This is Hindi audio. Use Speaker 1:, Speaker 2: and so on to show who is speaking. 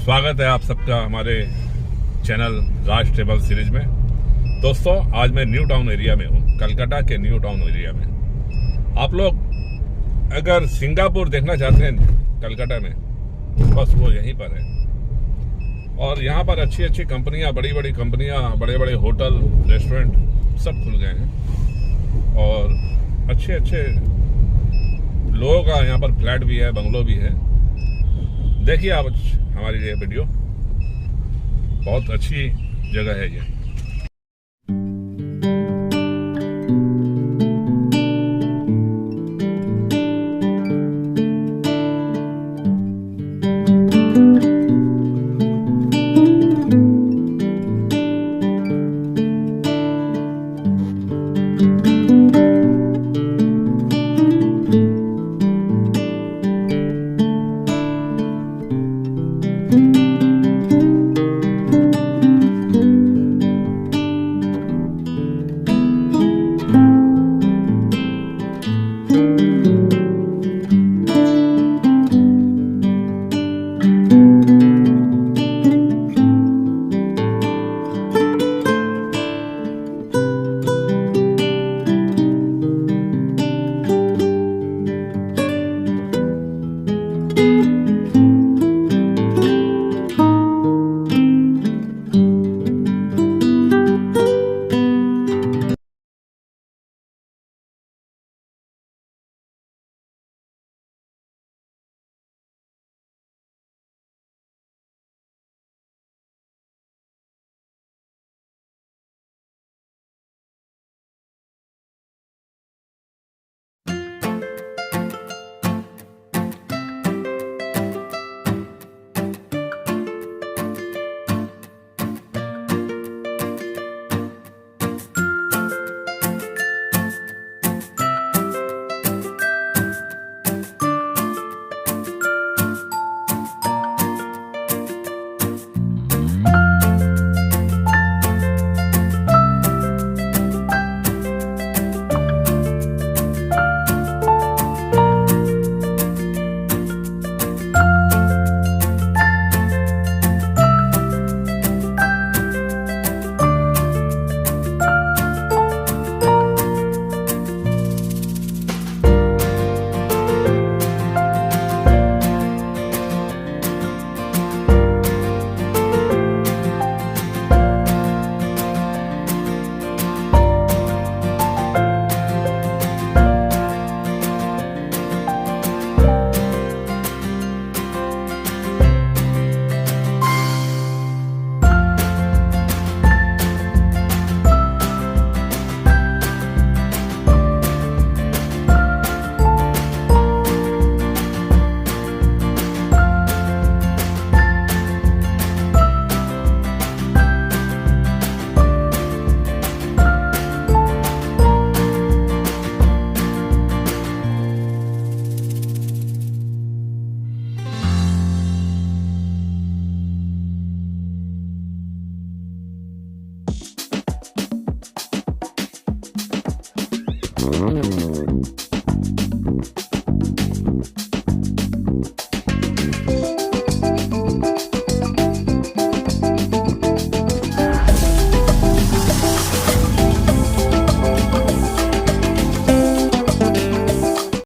Speaker 1: स्वागत है आप सबका हमारे चैनल राज ट्रेवल सीरीज में। दोस्तों, आज मैं न्यू टाउन एरिया में हूँ, कलकत्ता के न्यू टाउन एरिया में। आप लोग अगर सिंगापुर देखना चाहते हैं कलकत्ता में, बस वो यहीं पर है। और यहाँ पर अच्छी अच्छी कंपनियाँ, बड़ी बड़ी कंपनियाँ, बड़े बड़े होटल, रेस्टोरेंट सब खुल गए हैं और अच्छे अच्छे लोगों का यहाँ पर फ्लैट भी है, बंगलो भी है। देखिए आप हमारी ये वीडियो, बहुत अच्छी जगह है ये।